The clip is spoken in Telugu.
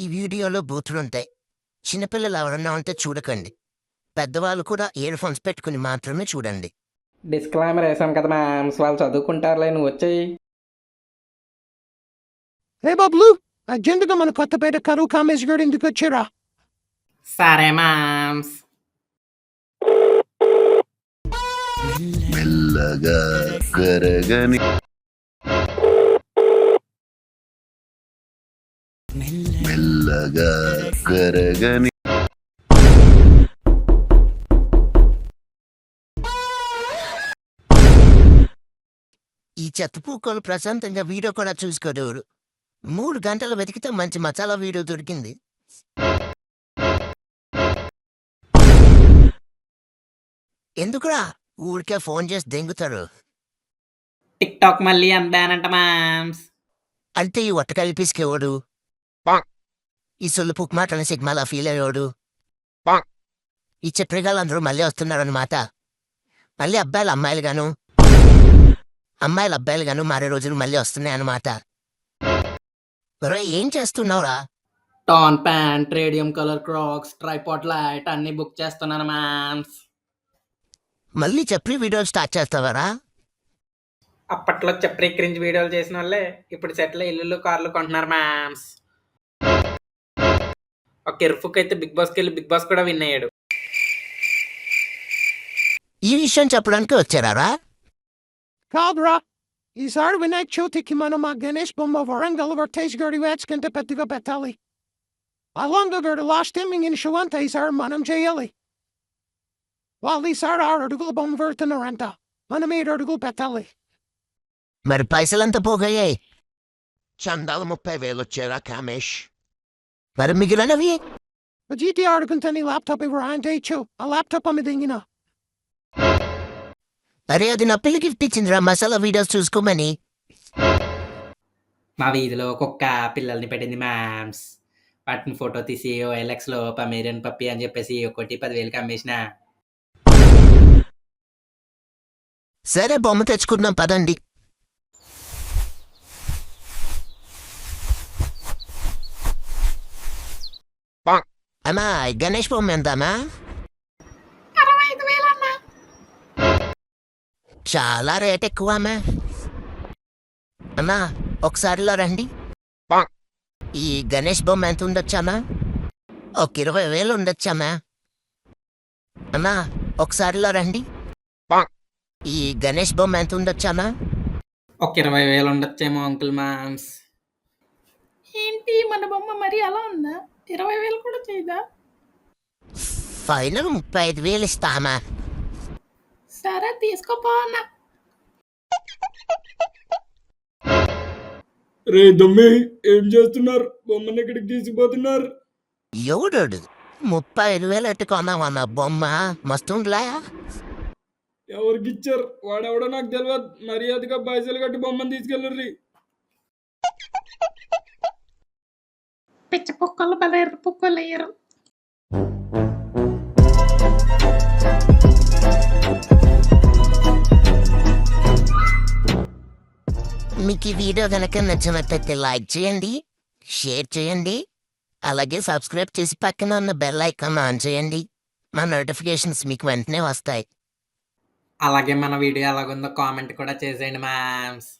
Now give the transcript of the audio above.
ఈ వీడియోలో బూతులుంటాయి. చిన్నపిల్లలు ఎవరన్నా ఉంటే చూడకండి. పెద్దవాళ్ళు కూడా ఇయర్ ఫోన్స్ పెట్టుకుని మాత్రమే చూడండి. డిస్క్లైమర్ వేసాం కదా మ్యామ్స్, వాళ్ళు చదువుకుంటారులే, నువ్వు వచ్చేయి. హే బబ్లు, అర్జెంటుగా మన కొత్తపేట కరువు కామేష్ గారు ఎందుకు వచ్చారా? సరే మ్యామ్స్. మెల్లగా కరగని మెల్లగా కరగని ఈ చెత్త పూకోలు ప్రశాంతంగా వీడియో కూడా చూసుకోలేరు. 3 గంటలు వెతికితే మంచి మసాలా వీడియో దొరికింది. ఎందుకురా ఊరికే ఫోన్ చేసి దెంగుతారు? టిక్ టాక్ మళ్ళీ అన్బ్యాన్ అంట మ్యామ్స్. అంటే ఈ ఒట్టకాయలు పిసికేవాడు, ఈ సొల్లుపుక్ మాటల సిగ్మాలా ఫీల్ అయ్యేవాడు, ఈ చిత్రగాళ్ళందరూ మళ్ళీ వస్తున్నారన్నమాట. మళ్ళీ అబ్బాయిలు అమ్మాయిలు గాను, అమ్మాయిలు అబ్బాయిలు గాను మారే రోజులు మళ్ళీ వస్తున్నాయన్నమాట. ఏం చేస్తున్నావురా? Tan pant, radium colour crocs, tripod light అన్ని బుక్ చేస్తున్నాను మ్యామ్స్. మళ్ళీ చెప్పి వీడియోలు స్టార్ట్ చేస్తావారా? అప్పట్లో చెప్పరి క్రింజ్ వీడియోలు చేసిన వాళ్ళే ఇప్పుడు సెట్లో ఇల్లు కార్లు కొంటున్నారు మ్యామ్స్. ఒక ఎరుఫుక్ అయితే బిగ్ బాస్కి వెళ్ళి బిగ్ బాస్ కూడా విన్ అయ్యాడు. ఈ విషయం చెప్పడానికి వచ్చారా? కాదురా, ఈసారి వినాయక చవితికి మనం ఆ గణేష్ బొమ్మ వరంగల్ వర్టేజ్ గారి వ్యాట్స్ కంటే పెద్దగా పెట్టాలి. అలాంగ్ గారు లాస్ట్ టైమింగ్ ఇన్ షో అంతా ఈసారి మనం చేయాలి. వాళ్ళు ఈసారి 6 అడుగుల బొమ్మ పెడుతున్నారంట, మనం 7 అడుగులు పెట్టాలి. మరి పైసలంతా పోగాయి. చందాలు 30,000 వచ్చారా కామేష్? మరి మిగిలినవి? జీటీ ఆడుకుంటే నీ ల్యాప్టాప్ ఇవ్వరా అంటే ఇచ్చు, ఆ ల్యాప్టాప్ అమ్మిదింగిన. అరే అది నా పిల్లకి గిఫ్ట్ ఇచ్చిందిరా మసాలా వీడియోస్ చూసుకోమని. మా వీధిలో కుక్క పిల్లల్ని పెట్టింది మ్యామ్స్. వాటిని ఫోటో తీసి OLX-లో పమేరియన్ పప్పి అని చెప్పేసి ఒకటి 10,000కి అమ్మేసిన. సరే బొమ్మ తెచ్చుకుందాం పదండి. అమ్మా గణేష్ బొమ్మ ఎంతమ్మా? 65,000 అన్నా. చాలా రేట్ ఎక్కువ అమ్మా. అమ్మా ఒకసారిలో రండి. ఈ గణేష్ బొమ్మ ఎంత ఉండొచ్చమ్మా? ఒక 20,000 ఉండొచ్చమ్మా. అమ్మా ఒకసారిలో రండి. ఈ గణేష్ బొమ్మ ఎంత ఉండొచ్చమ్మా? ఒక 20,000 ఉండొచ్చేమో అంకుల్ మ్యామ్స్. ఏంటి మన బొమ్మ మరి అలా ఉందా? 20,000 కూడా చేయదా? ఫైనల్ 35,000 ఇస్తామా? సరే తీసుకోపో అన్న. రే దమ్మి, ఏం చేస్తున్నారు? బొమ్మని ఎక్కడికి తీసుకుపోతున్నారు? ఎవడు 35,000 ఎట్టు కొన్నామన్న బొమ్మ? మస్తుందిలే. ఎవరికి ఇచ్చారు? వాడెవడో నాకు తెలియదు. మర్యాదగా పైసలు కట్టి బొమ్మను తీసుకెళ్ళర్రి. పిచ్చ కుక్కలు బలేరు పుక్కలు అయ్యారు. మీకు ఈ వీడియో కనుక నచ్చినట్లయితే లైక్ చేయండి, షేర్ చేయండి, అలాగే సబ్స్క్రైబ్ చేసి పక్కన ఉన్న బెల్ ఐకాన్ ఆన్ చేయండి. మా నోటిఫికేషన్స్ మీకు వెంటనే వస్తాయి. అలాగే మన వీడియో ఎలాగుందో కామెంట్ కూడా చేసేయండి మ్యామ్స్.